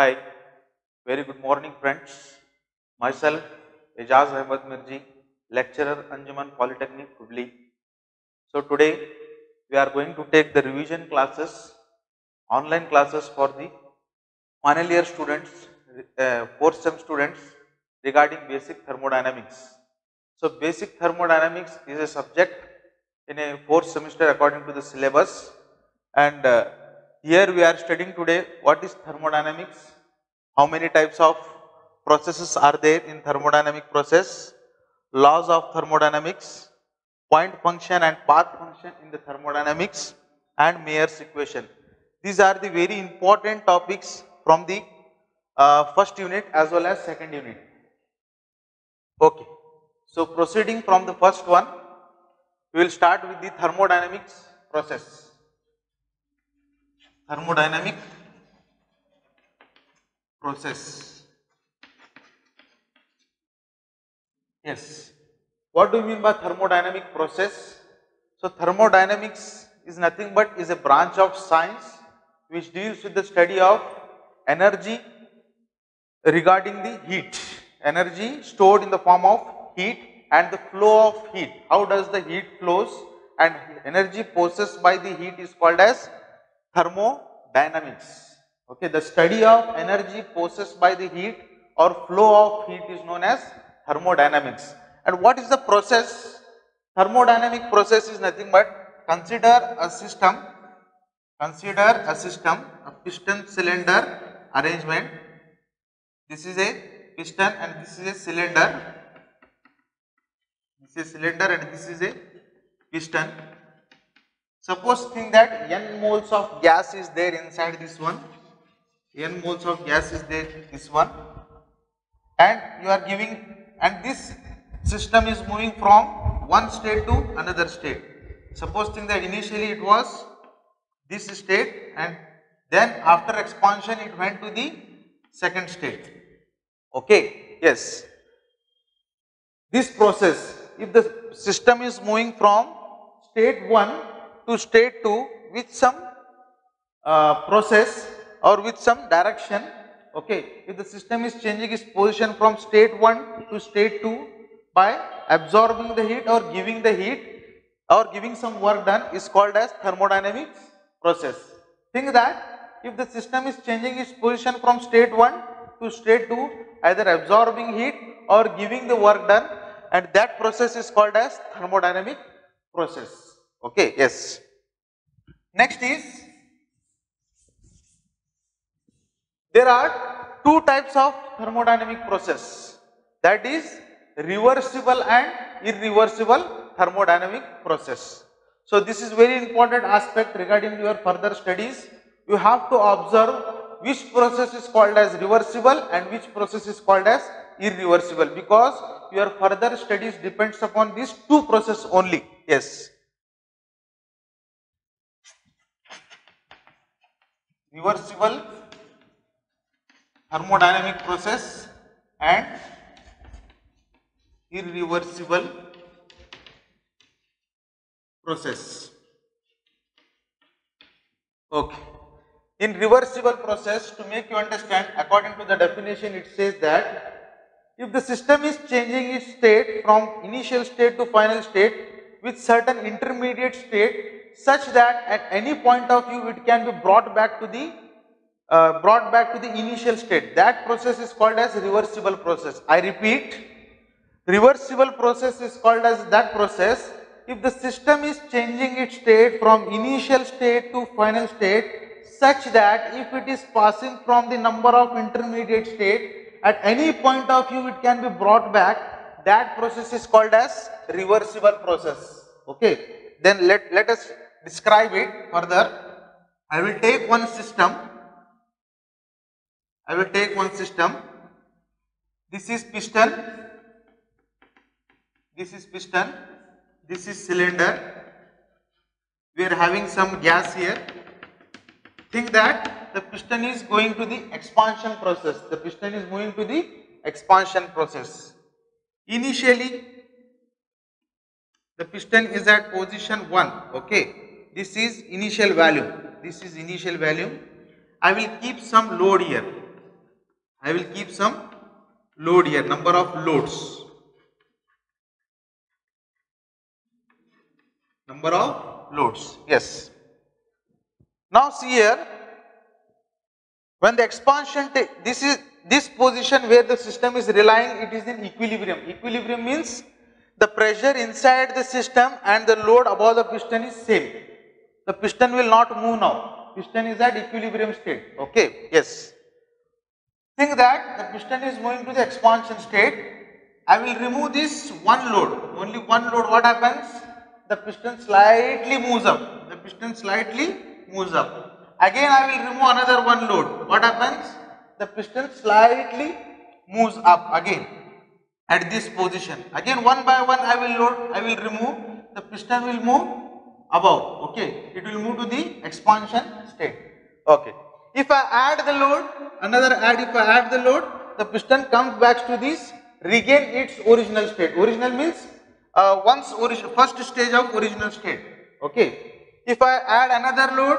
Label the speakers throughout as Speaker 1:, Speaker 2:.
Speaker 1: Hi, very good morning friends. Myself Ejaz Ahmed Mirji, lecturer Anjuman Polytechnic Hubli. So today we are going to take the revision classes, online classes for the final year students, fourth sem students regarding basic thermodynamics. So basic thermodynamics is a subject in a fourth semester according to the syllabus, and here we are studying today what is thermodynamics, how many types of processes are there in thermodynamic process, laws of thermodynamics, point function and path function in the thermodynamics, and Mayer's equation. These are the very important topics from the first unit as well as second unit. Okay. So proceeding from the first one, we will start with the thermodynamics process. Thermodynamic process. Yes. What do you mean by thermodynamic process? So thermodynamics is nothing but is a branch of science which deals with the study of energy regarding the heat. Energy stored in the form of heat and the flow of heat. How does the heat flows and energy possessed by the heat is called as thermodynamics. Okay, the study of energy possessed by the heat or flow of heat is known as thermodynamics. And what is the process? Thermodynamic process is nothing but consider a system, a piston cylinder arrangement. This is a piston and this is a cylinder. This is a cylinder and this is a piston. Suppose think that n moles of gas is there inside this one. N moles of gas is there this one, and you are giving, and this system is moving from one state to another state. Suppose think that initially it was this state and then after expansion it went to the second state. Okay, yes. This process, if the system is moving from state 1 to state 2 with some process or with some direction, okay, if the system is changing its position from state 1 to state 2 by absorbing the heat or giving the heat or giving some work done is called as thermodynamics process. Think that if the system is changing its position from state 1 to state 2, either absorbing heat or giving the work done, and that process is called as thermodynamic process. Okay, yes. Next is, there are two types of thermodynamic process, that is reversible and irreversible thermodynamic process. So this is very important aspect regarding your further studies. You have to observe which process is called as reversible and which process is called as irreversible, because your further studies depends upon these two processes only. Yes. Reversible thermodynamic process and irreversible process. Okay. In reversible process, to make you understand, according to the definition, it says that if the system is changing its state from initial state to final state with certain intermediate state, such that at any point of view it can be brought back to the initial state, that process is called as reversible process. I repeat, reversible process is called as that process if the system is changing its state from initial state to final state, such that if it is passing from the number of intermediate state, at any point of view it can be brought back, that process is called as reversible process. Okay, then let us describe it further. I will take one system. This is piston, this is cylinder. We are having some gas here. Think that the piston is going to the expansion process. The piston is moving to the expansion process. Initially, the piston is at position 1. Okay, this is initial value. I will keep some load here. I will keep some load here, number of loads. Number of loads, yes. Now see here, when the expansion this position where the system is relying, it is in equilibrium. Equilibrium means the pressure inside the system and the load above the piston is same. The piston will not move now. Piston is at equilibrium state. Okay, yes. Think that the piston is moving to the expansion state. I will remove this one load, only one load. What happens? The piston slightly moves up. The piston slightly moves up. Again I will remove another one load. What happens? The piston slightly moves up again at this position. Again one by one I will remove. The piston will move above. Okay, it will move to the expansion state. Okay. If I add the load, if I add the load, the piston comes back to this, regain its original state. Original means first stage of original state. Okay. If I add another load,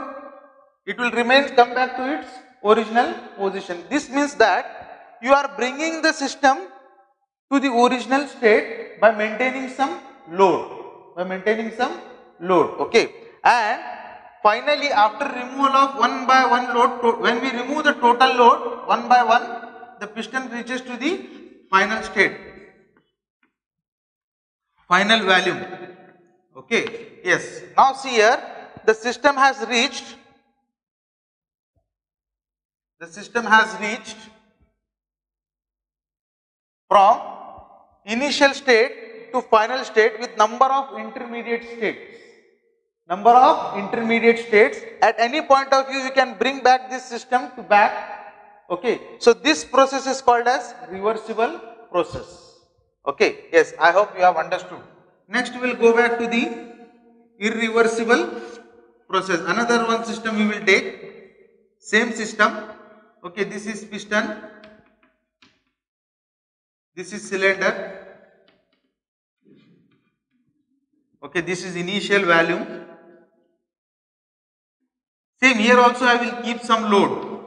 Speaker 1: it will come back to its original position. This means that you are bringing the system to the original state by maintaining some load. Okay. And finally, after removal of one by one load, when we remove the total load one by one, the piston reaches to the final state, final volume. Okay, yes. Now see here, the system has reached from initial state to final state with number of intermediate states. At any point of view, you can bring back this system to back. Okay, so this process is called as reversible process. Okay, yes, I hope you have understood. Next we will go back to the irreversible process. Another one system we will take, same system. Okay, this is piston, this is cylinder. Okay, this is initial volume. Same here also I will keep some load.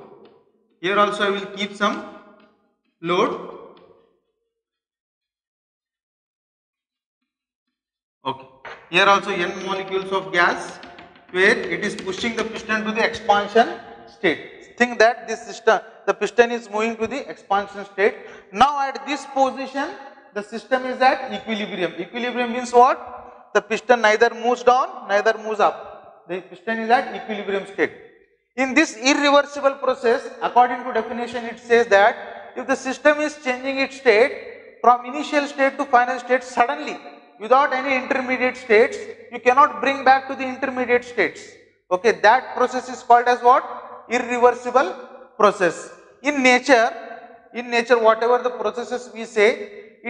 Speaker 1: Okay. Here also n molecules of gas where it is pushing the piston to the expansion state. Think that this system, the piston is moving to the expansion state. Now at this position, the system is at equilibrium. Equilibrium means what? The piston neither moves down, neither moves up. The piston is at equilibrium state. In this irreversible process, according to definition, it says that if the system is changing its state from initial state to final state suddenly, without any intermediate states, you cannot bring back to the intermediate states. Okay, that process is called as what? Irreversible process. In nature, whatever the processes we say,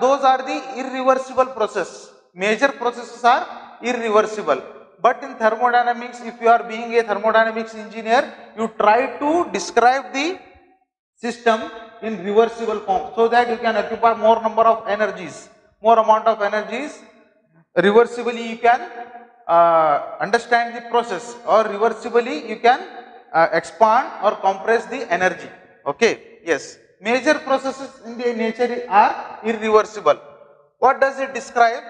Speaker 1: those are the irreversible process. Major processes are irreversible. But in thermodynamics, if you are being a thermodynamics engineer, you try to describe the system in reversible form so that you can occupy more amount of energies. Reversibly you can understand the process, or reversibly you can expand or compress the energy. Okay, yes. Major processes in the nature are irreversible. What does it describe?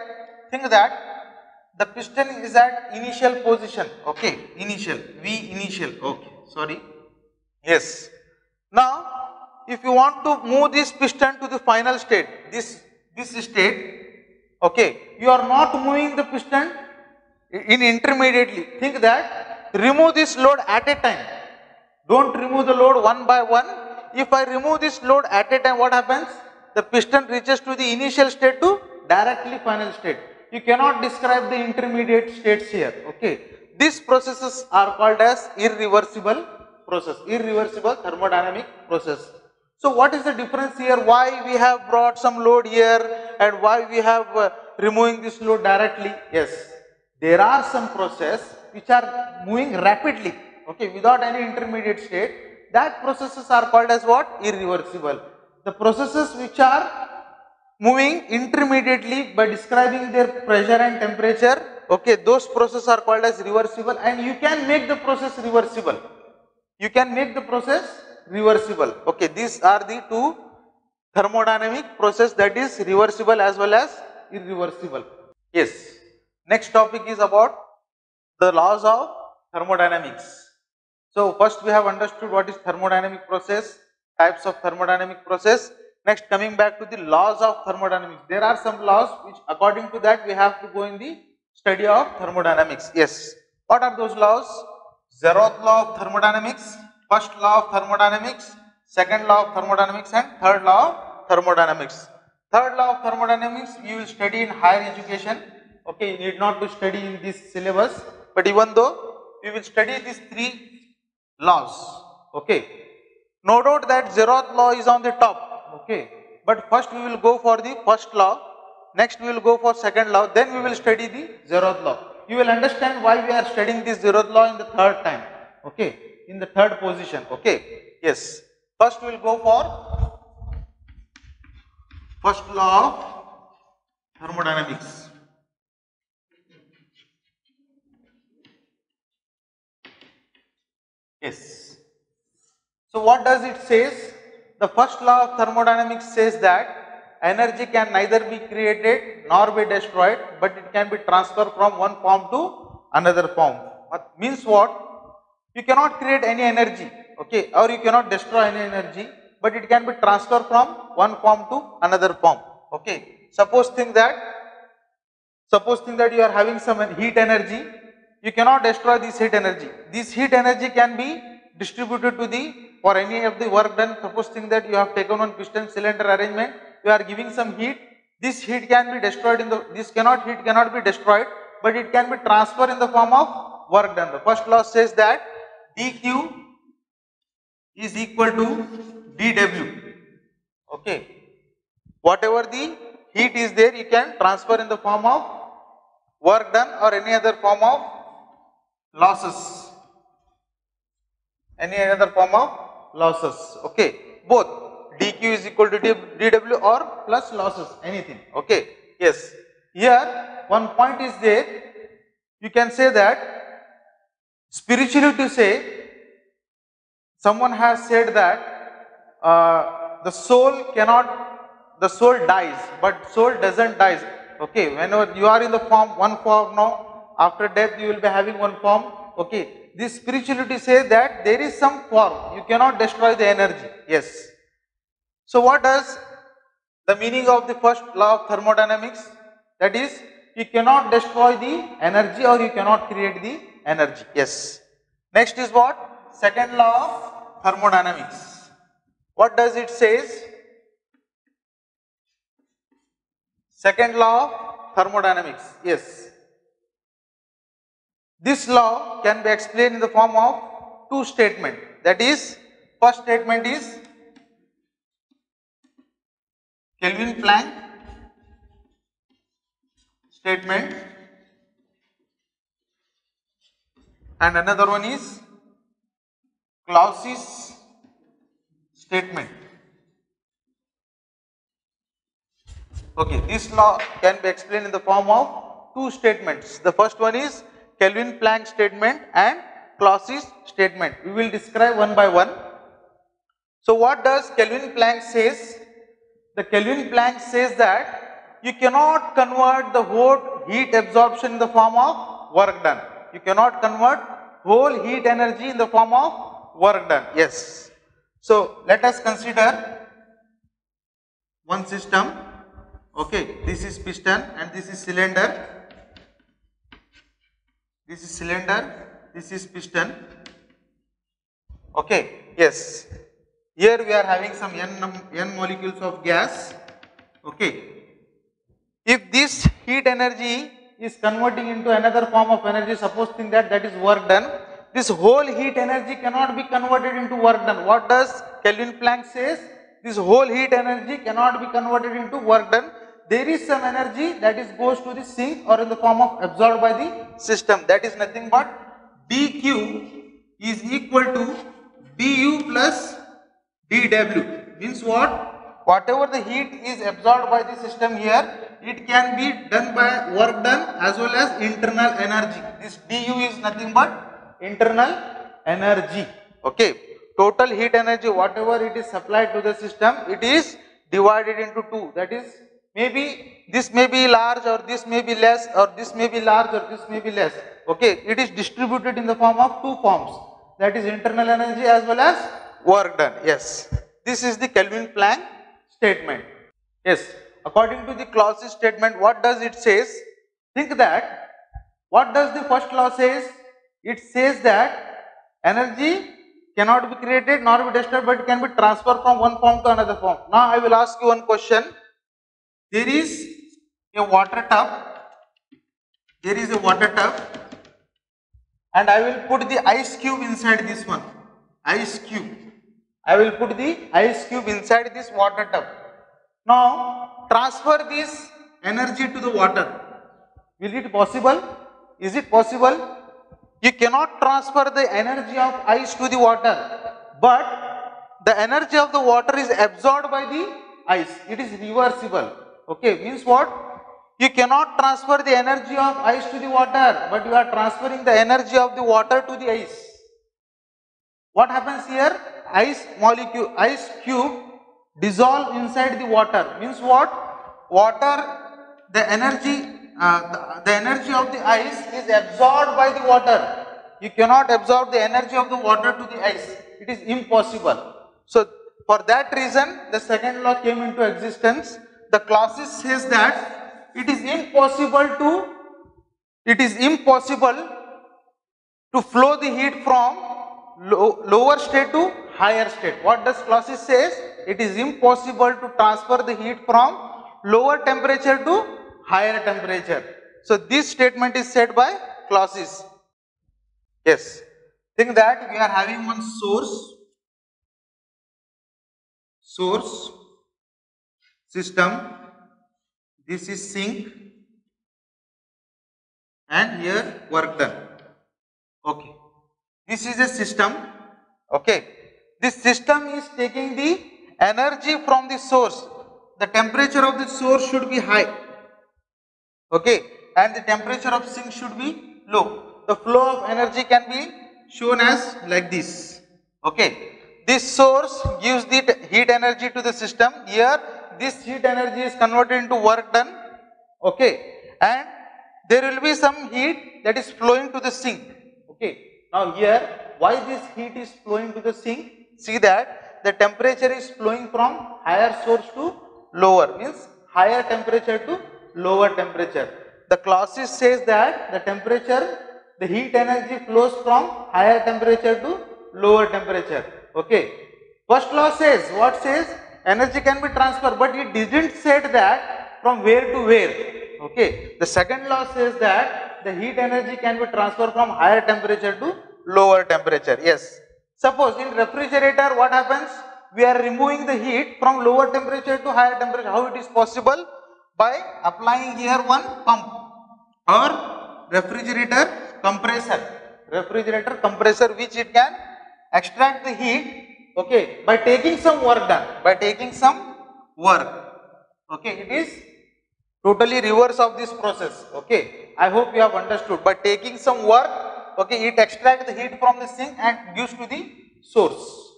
Speaker 1: Think that the piston is at initial position. Okay, V initial. Okay, sorry. Yes. Now, if you want to move this piston to the final state, this state, okay, you are not moving the piston in intermediately. Think that, remove this load at a time. Don't remove the load one by one. If I remove this load at a time, what happens? The piston reaches to the initial state to directly final state. You cannot describe the intermediate states here. Okay, these processes are called as irreversible process, irreversible thermodynamic process. So what is the difference here? Why we have brought some load here and why we have removing this load directly? Yes, there are some processes which are moving rapidly, okay, without any intermediate state. That processes are called as what? Irreversible. The processes which are moving intermediately by describing their pressure and temperature, okay, those processes are called as reversible, and you can make the process reversible. reversible. Okay, these are the two thermodynamic process that is reversible as well as irreversible. Yes. Next topic is about the laws of thermodynamics. So first we have understood what is thermodynamic process, types of thermodynamic process. Next, coming back to the laws of thermodynamics. There are some laws which according to that we have to go in the study of thermodynamics. Yes. What are those laws? Zeroth law of thermodynamics, first law of thermodynamics, second law of thermodynamics and third law of thermodynamics. Third law of thermodynamics we will study in higher education. Okay, you need not to study in this syllabus, but even though we will study these three laws. Okay, no doubt that zeroth law is on the top. Okay, but first we will go for the first law, next we will go for second law, then we will study the zeroth law. You will understand why we are studying this zeroth law in the third time. Okay, in the third position. Okay, yes, first we will go for first law of thermodynamics. Yes. So what does it says? The first law of thermodynamics says that energy can neither be created nor be destroyed, but it can be transferred from one form to another form. Means what? You cannot create any energy, okay, or you cannot destroy any energy, but it can be transferred from one form to another form. Okay. Suppose think that you are having some heat energy, you cannot destroy this heat energy. This heat energy can be distributed to the for any of the work done. Suppose think that you have taken one piston cylinder arrangement, you are giving some heat. This heat can be destroyed in the heat cannot be destroyed, but it can be transferred in the form of work done. The first law says that dq is equal to dw. Okay, whatever the heat is there, you can transfer in the form of work done or any other form of losses. Any other form of losses. Okay, both dq is equal to dw or plus losses, anything. Okay, yes. Here one point is there. You can say that spiritually to say, someone has said that the soul dies, but soul doesn't die. Okay, whenever you are in the form, one form now, after death you will be having one form. Okay, this spirituality says that there is some form, you cannot destroy the energy. Yes. So what does the meaning of the first law of thermodynamics? That is, you cannot destroy the energy or you cannot create the energy. Yes. Next is what? Second law of thermodynamics. What does it says? Second law of thermodynamics. Yes. This law can be explained in the form of two statements. That is, first statement is Kelvin-Planck statement and another one is Clausius statement. Okay, this law can be explained in the form of two statements. The first one is Kelvin-Planck statement and Clausius statement. We will describe one by one. So what does Kelvin-Planck says? The Kelvin-Planck says that you cannot convert the whole heat absorption in the form of work done. You cannot convert whole heat energy in the form of work done. Yes. So let us consider one system. Okay, this is piston and this is cylinder. This is cylinder, this is piston. Okay, yes. Here we are having some n molecules of gas. Okay. If this heat energy is converting into another form of energy, suppose think that is work done. This whole heat energy cannot be converted into work done. What does Kelvin-Planck says? This whole heat energy cannot be converted into work done. There is some energy that is goes to the sink or in the form of absorbed by the system. That is nothing but dq is equal to du plus dw. Means what? Whatever the heat is absorbed by the system here, it can be done by work done as well as internal energy. This du is nothing but internal energy. Okay. total heat energy, whatever it is supplied to the system, it is divided into two. That is, maybe this may be large, or this may be less, or this may be large, or this may be less. Okay, it is distributed in the form of two forms. That is internal energy as well as work done. Yes, this is the Kelvin Planck statement. Yes, according to the Clausius statement, what does it says? Think that, what does the first law says? It says that energy cannot be created nor be destroyed, but it can be transferred from one form to another form. Now I will ask you one question. There is a water tub. There is a water tub, and I will put the ice cube inside this one. Ice cube. I will put the ice cube inside this water tub. Now transfer this energy to the water. Will it possible? Is it possible? You cannot transfer the energy of ice to the water, but the energy of the water is absorbed by the ice. It is reversible. Okay, means what? You cannot transfer the energy of ice to the water, but you are transferring the energy of the water to the ice. What happens here? Ice molecule, ice cube dissolve inside the water. Means what? Water, the energy, the energy of the ice is absorbed by the water. You cannot absorb the energy of the water to the ice. It is impossible. So for that reason, the second law came into existence. The Clausius says that it is impossible to flow the heat from lower state to higher state. What does Clausius says? It is impossible to transfer the heat from lower temperature to higher temperature. So this statement is said by Clausius. Yes. Think that we are having one source system. This is sink, and here work done. Okay. This is a system. Okay. This system is taking the energy from the source. The temperature of the source should be high. Okay. And the temperature of sink should be low. The flow of energy can be shown as like this. Okay. This source gives the heat energy to the system. Here, this heat energy is converted into work done. Okay. And there will be some heat that is flowing to the sink. Okay. Now here, why this heat is flowing to the sink? See that the temperature is flowing from higher source to lower, means higher temperature to lower temperature. The Clausius says that the heat energy flows from higher temperature to lower temperature. Okay. First law says, what says? Energy can be transferred, but it didn't say that from where to where. Okay. The second law says that the heat energy can be transferred from higher temperature to lower temperature. Yes. Suppose in refrigerator, what happens? We are removing the heat from lower temperature to higher temperature. How it is possible? By applying here one pump or refrigerator compressor. Refrigerator compressor, which it can extract the heat. Okay, by taking some work done. By taking some work. Okay, it is totally reverse of this process. Okay, I hope you have understood. By taking some work, okay, it extracts the heat from the sink and gives to the source.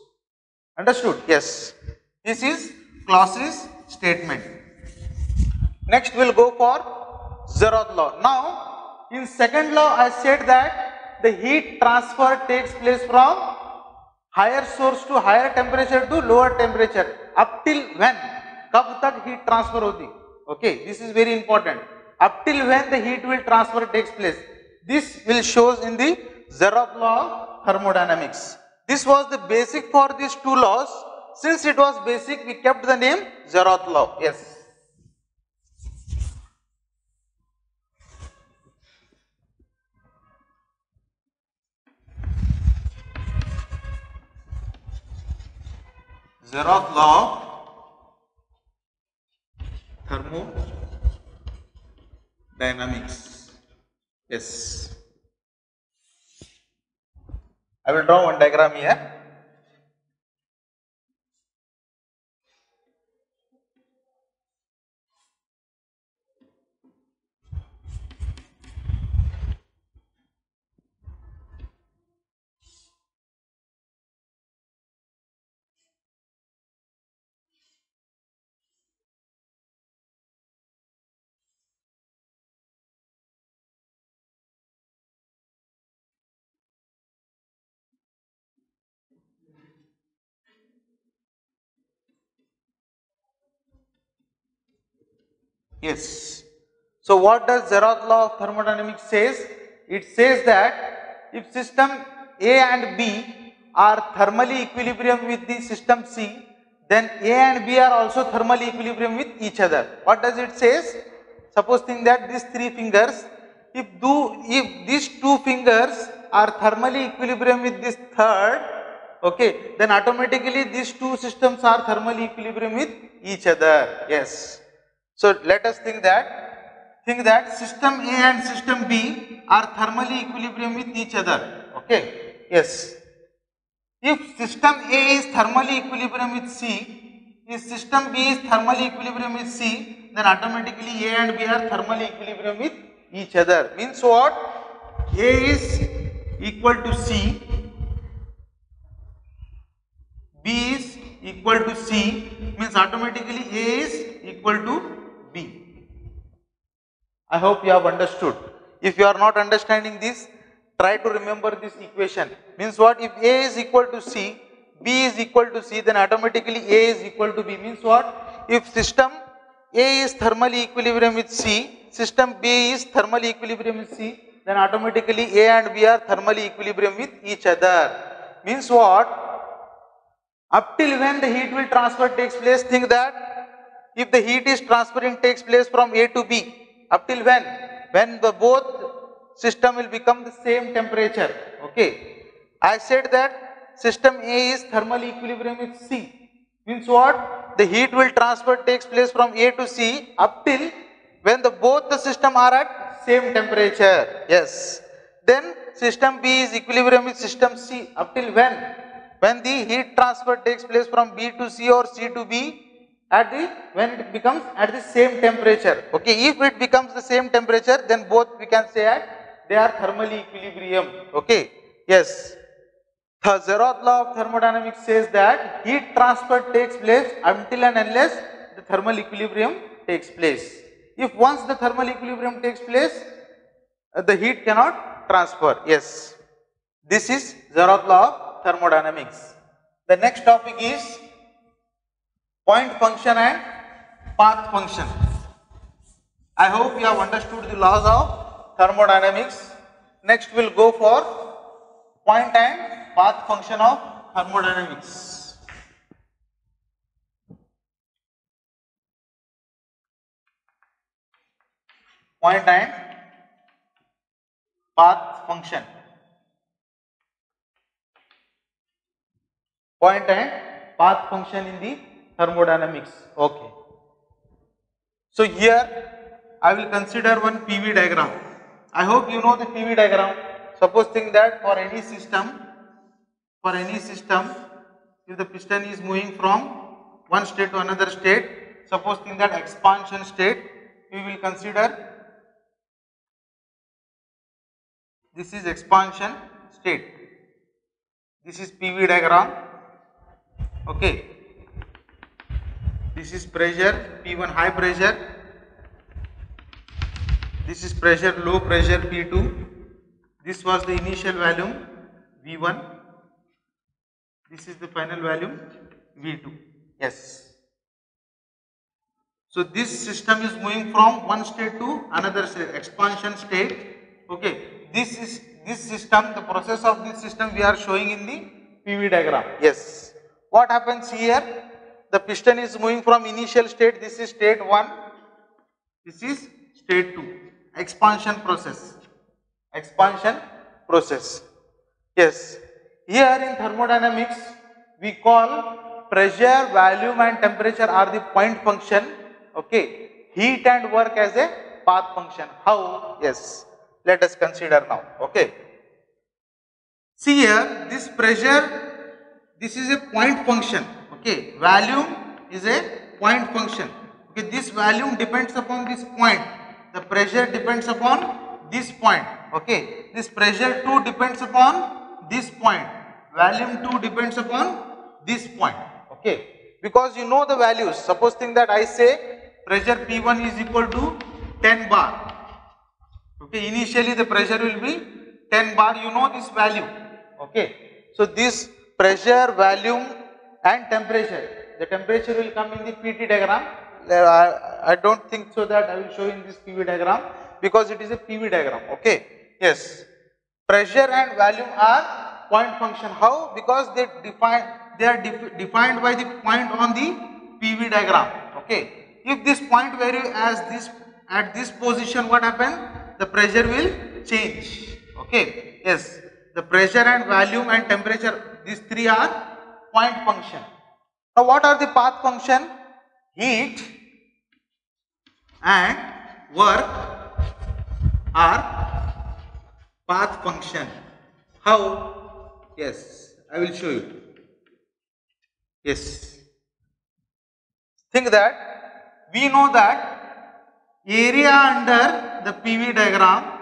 Speaker 1: Understood? Yes. This is Clausius statement. Next we will go for zeroth law. Now, in second law I said that the heat transfer takes place from higher source to higher temperature to lower temperature. Up till when? Kab tak heat transfer hoti? Okay, this is very important. Up till when the heat will transfer takes place. This will shows in the zeroth law of thermodynamics. This was the basic for these two laws. Since it was basic, we kept the name zeroth law. Yes. Zeroth law of thermodynamics. Yes. I will draw one diagram here. Yes. So what does Zeroth law of thermodynamics says? It says that if system A and B are thermally equilibrium with the system C, then A and B are also thermally equilibrium with each other. What does it says? Suppose think that these three fingers, if these two fingers are thermally equilibrium with this third, okay, then automatically these two systems are thermally equilibrium with each other. Yes. So let us think that system A and system B are thermally equilibrium with each other. Okay. Yes. If system A is thermally equilibrium with C, if system B is thermally equilibrium with C, then automatically A and B are thermally equilibrium with each other. Means what? A is equal to C, B is equal to C, means automatically A is equal to B. I hope you have understood. If you are not understanding this, try to remember this equation. Means what? If A is equal to C, B is equal to C, then automatically A is equal to B. Means what? If system A is thermally equilibrium with C, system B is thermally equilibrium with C, then automatically A and B are thermally equilibrium with each other. Means what? Up till when the heat will transfer takes place, think that if the heat is transferring takes place from A to B, up till when? When the both system will become the same temperature. Okay. I said that system A is thermal equilibrium with C. Means what? The heat will transfer takes place from A to C up till when the both the system are at same temperature. Yes. Then system B is equilibrium with system C up till when? When the heat transfer takes place from B to C or C to B at the when it becomes at the same temperature. Okay, if it becomes the same temperature, then both we can say that they are thermally equilibrium. Okay, yes. The Zeroth law of thermodynamics says that heat transfer takes place until and unless the thermal equilibrium takes place. If once the thermal equilibrium takes place, the heat cannot transfer. Yes. This is Zeroth law of thermodynamics. The next topic is point function and path function. I hope you have understood the laws of thermodynamics. Next we will go for point and path function of thermodynamics. Point and path function. Point and path function in the thermodynamics. Okay. So here I will consider one PV diagram. I hope you know the PV diagram. Suppose think that for any system, if the piston is moving from one state to another state, suppose think that expansion state, we will consider this is expansion state. This is PV diagram. Okay. This is pressure P1 high pressure. This is pressure low pressure P2. This was the initial volume V1. This is the final volume V2. Yes. So this system is moving from one state to another state, expansion state. Okay. This system, the process of this system we are showing in the PV diagram. Yes. What happens here? The piston is moving from initial state. This is state 1. This is state 2. Expansion process. Expansion process. Yes. Here in thermodynamics, we call pressure, volume and temperature are the point function. Okay. Heat and work as a path function. How? Yes. Let us consider now. Okay. See here, this pressure, this is a point function. Okay. Volume is a point function. Okay. This volume depends upon this point. The pressure depends upon this point. Okay. This pressure too depends upon this point. Volume too depends upon this point. Okay. Because you know the values. Suppose think that I say pressure P1 is equal to 10 bar. Okay. Initially the pressure will be 10 bar. You know this value. Okay. So this pressure, volume and temperature. The temperature will come in the PT diagram. I don't think so that I will show in this PV diagram because it is a PV diagram. Okay. Yes. Pressure and volume are point function. How? Because they are defined by the point on the PV diagram. Okay. If this point value as this at this position, what happen? The pressure will change. Okay. Yes. The pressure and volume and temperature, these three are point function. Now what are the path function? Heat and work are path function. How? Yes, I will show you. Yes. Think that we know that area under the PV diagram,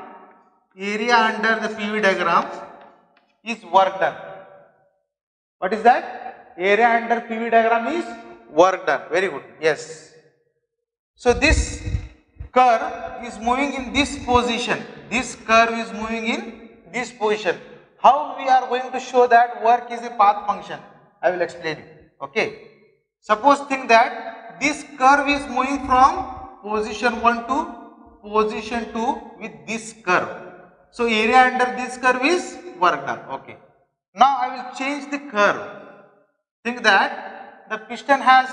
Speaker 1: is work done. What is that? Area under PV diagram is work done. Very good. Yes. So this curve is moving in this position. This curve is moving in this position. How we are going to show that work is a path function? I will explain it. Okay. Suppose think that this curve is moving from position 1 to position 2 with this curve. So area under this curve is work done. Okay. Now I will change the curve. Think that the piston has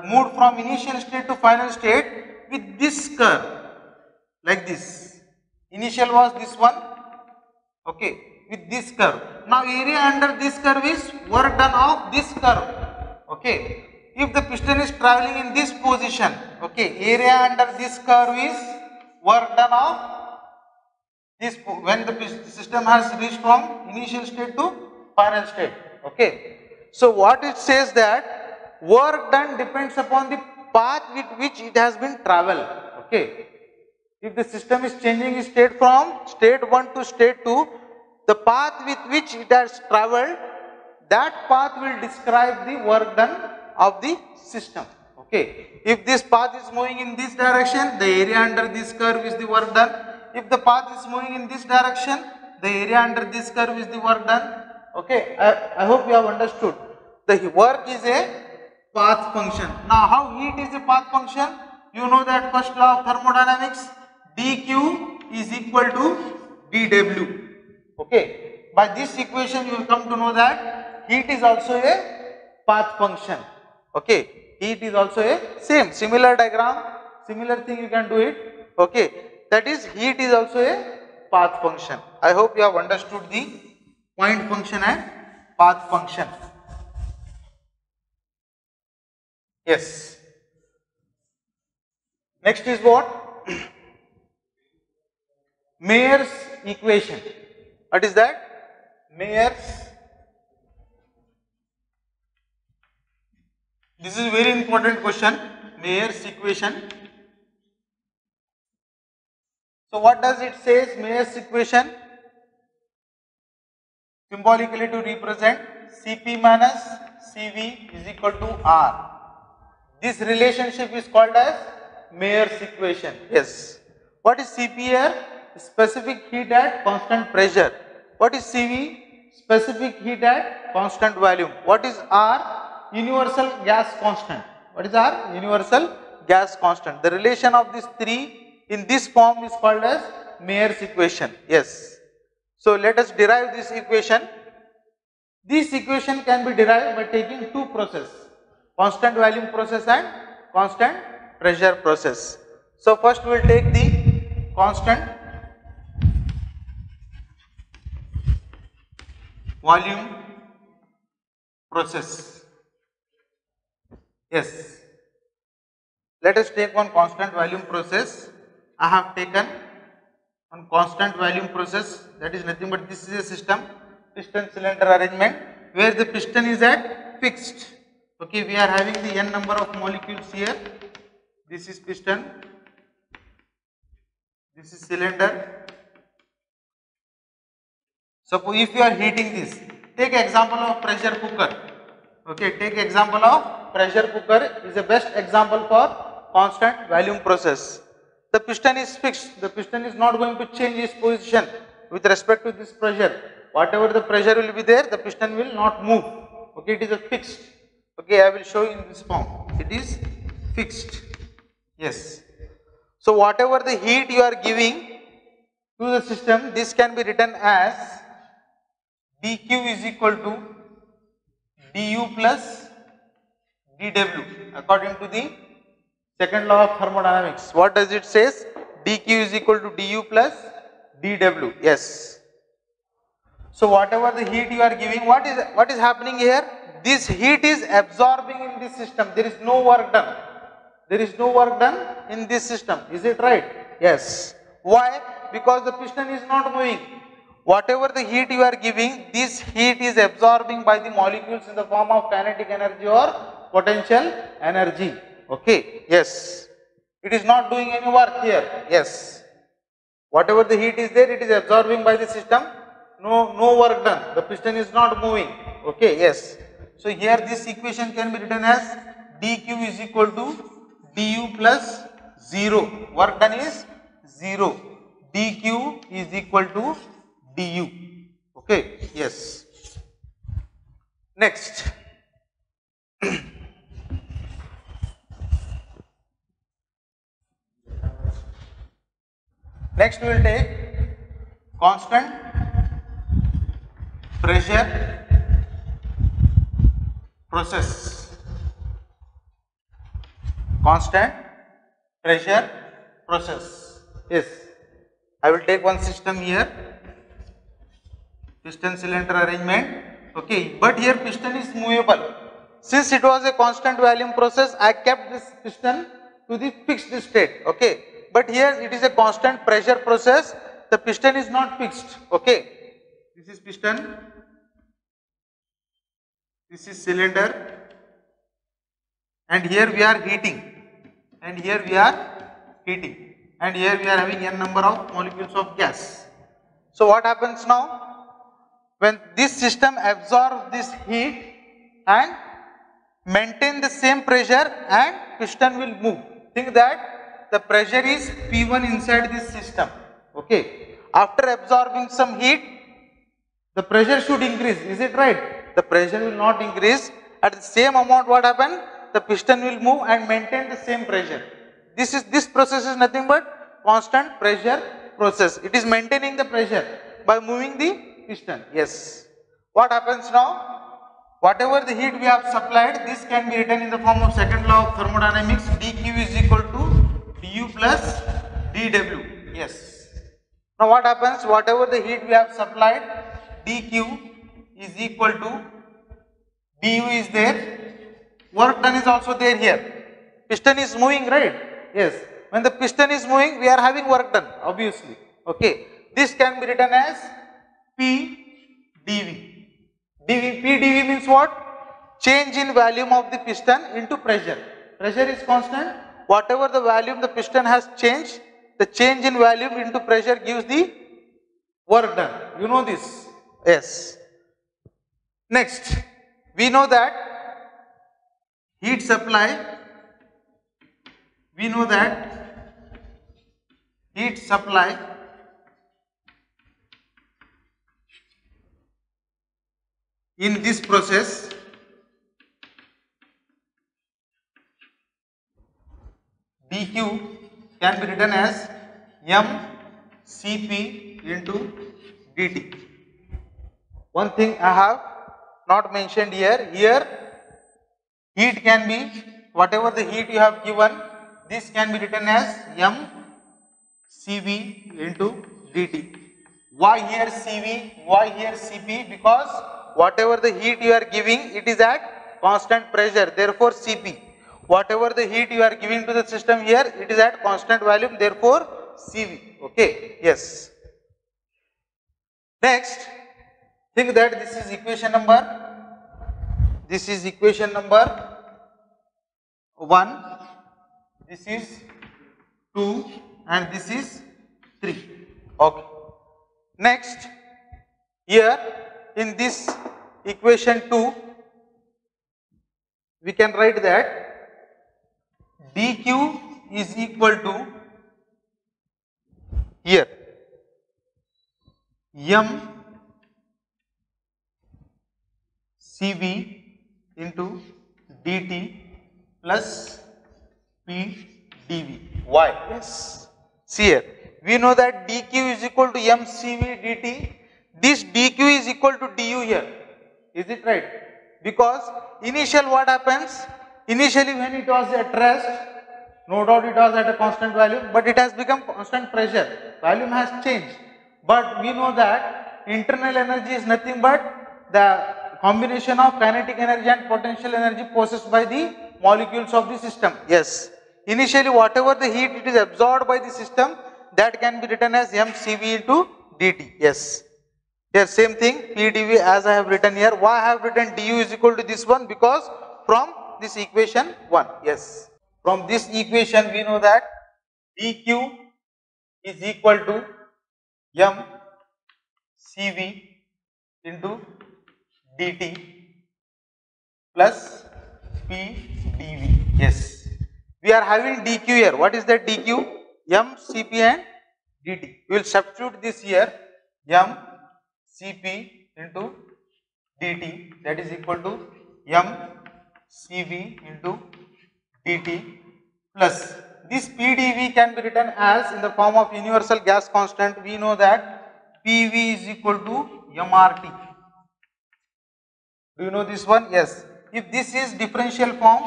Speaker 1: moved from initial state to final state with this curve, like this. Initial was this one, okay, with this curve. Now area under this curve is work done of this curve, okay. If the piston is traveling in this position, okay, area under this curve is work done of this when the system has reached from initial state to final state, okay. So what it says that work done depends upon the path with which it has been traveled. Okay. If the system is changing its state from state 1 to state 2, the path with which it has traveled, that path will describe the work done of the system. Okay. If this path is moving in this direction, the area under this curve is the work done. If the path is moving in this direction, the area under this curve is the work done. Okay. I hope you have understood. The work is a path function. Now how heat is a path function? You know that first law of thermodynamics, dq is equal to dw. Okay. By this equation you will come to know that heat is also a path function. Okay. Heat is also a similar diagram, similar thing you can do it. Okay. That is heat is also a path function. I hope you have understood the point function and path function. Yes. Next is what? Mayer's equation. What is that? Mayer's. This is very important question. Mayer's equation. So what does it say? Mayer's equation symbolically to represent Cp minus Cv is equal to R. This relationship is called as Mayer's equation. Yes. What is Cp here? Specific heat at constant pressure. What is Cv? Specific heat at constant volume. What is R? Universal gas constant. What is R? Universal gas constant. The relation of these three in this form is called as Mayer's equation. Yes. So let us derive this equation. This equation can be derived by taking two processes, constant volume process and constant pressure process. So first we will take the constant volume process. Yes. Let us take one constant volume process. I have taken one constant volume process, that is nothing but this is a system, piston cylinder arrangement where the piston is at fixed. Okay, we are having the n number of molecules here. This is piston, this is cylinder. Suppose if you are heating this, take example of pressure cooker. Okay, take example of pressure cooker is the best example for constant volume process. The piston is fixed, the piston is not going to change its position with respect to this pressure. Whatever the pressure will be there, the piston will not move. Okay, it is a fixed. Okay, I will show you in this form. It is fixed. Yes. So whatever the heat you are giving to the system, this can be written as dq is equal to du plus dw according to the second law of thermodynamics. What does it says? dq is equal to du plus dw. Yes. So whatever the heat you are giving, what is happening here? This heat is absorbing in this system. There is no work done. There is no work done in this system. Is it right? Yes. Why? Because the piston is not moving. Whatever the heat you are giving, this heat is absorbing by the molecules in the form of kinetic energy or potential energy. Okay. Yes. It is not doing any work here. Yes. Whatever the heat is there, it is absorbing by the system. No work done. The piston is not moving. Okay, yes. So here this equation can be written as dq is equal to du plus 0. Work done is 0. dq is equal to du. Okay, yes. Next. Next we will take constant pressure process. Constant pressure process. Yes. I will take one system here. Piston cylinder arrangement. Okay. But here piston is movable. Since it was a constant volume process, I kept this piston to the fixed state. Okay. But here it is a constant pressure process. The piston is not fixed. Okay. This is piston. This is cylinder. And here we are heating. And here we are heating. And here we are having n number of molecules of gas. So what happens now? When this system absorbs this heat and maintain the same pressure and piston will move. Think that the pressure is P1 inside this system. Okay. After absorbing some heat, the pressure should increase. Is it right? The pressure will not increase. At the same amount, what happens? The piston will move and maintain the same pressure. This process is nothing but constant pressure process. It is maintaining the pressure by moving the piston. Yes. What happens now? Whatever the heat we have supplied, this can be written in the form of second law of thermodynamics. dq is equal to du plus dw. Yes. Now what happens? Whatever the heat we have supplied, dq is equal to du is there. Work done is also there here. Piston is moving, right? Yes. When the piston is moving, we are having work done, obviously. Okay. This can be written as P dV. P dV means what? Change in volume of the piston into pressure. Pressure is constant. Whatever the volume the piston has changed, the change in volume into pressure gives the work done. You know this? Yes. Next, we know that heat supply. We know that heat supply in this process dq can be written as mCp into dt. One thing I have not mentioned here, heat can be whatever the heat you have given, this can be written as mCv into dt. Why here Cv? Why here Cp? Because whatever the heat you are giving, it is at constant pressure, therefore Cp. Whatever the heat you are giving to the system here, it is at constant volume, therefore Cv. Okay, yes. Next, think that this is equation number 1, this is 2 and this is 3. Okay. Next, here in this equation 2, we can write that dq is equal to here mCv into dt plus P dV. Why? Yes. See here, we know that dq is equal to mcv dt. This dq is equal to du here. Is it right? Because initial what happens? Initially when it was at rest, no doubt it was at a constant value, but it has become constant pressure. Volume has changed. But we know that internal energy is nothing but the combination of kinetic energy and potential energy possessed by the molecules of the system. Yes. Initially whatever the heat it is absorbed by the system, that can be written as mcv into dt. Yes. Here same thing, PdV as I have written here. Why I have written du is equal to this one? Because from this equation 1. Yes. From this equation we know that dq is equal to mcv into dt plus pdv. Yes. We are having dq here. What is that dq? mcp and dt. We will substitute this here. mcp into dt, that is equal to mcv into dt plus this pdv can be written as in the form of universal gas constant. We know that pv is equal to mrt. Do you know this one? Yes. If this is differential form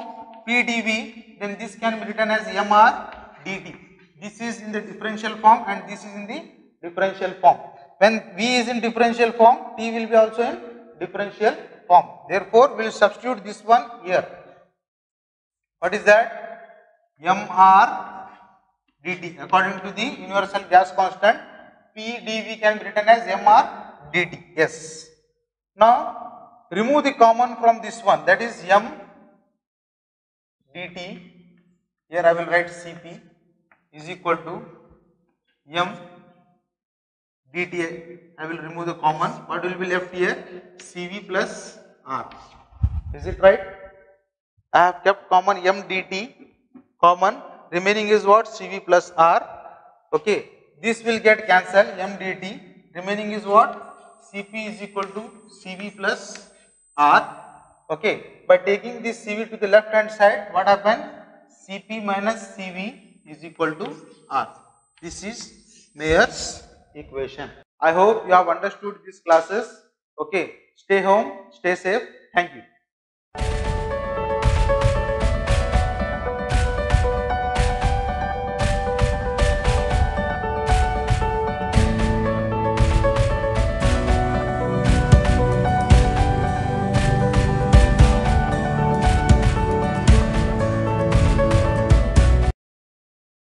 Speaker 1: pdv, then this can be written as mr dt. This is in the differential form and this is in the differential form. When v is in differential form, t will be also in differential form. Therefore, we will substitute this one here. What is that? mr dt. According to the universal gas constant, pdv can be written as mr dt. Yes. Now, remove the common from this one, that is m dt. Here I will write Cp is equal to m dt. I will remove the common. What will be left here? Cv plus R. Is it right? I have kept common m dt common. Remaining is what? Cv plus R. Okay. This will get cancelled. M dt. Remaining is what? Cp is equal to Cv plus R. Okay. By taking this Cv to the left hand side, what happened? Cp minus Cv is equal to R. This is Mayer's equation. I hope you have understood these classes. Okay. Stay home, stay safe. Thank you.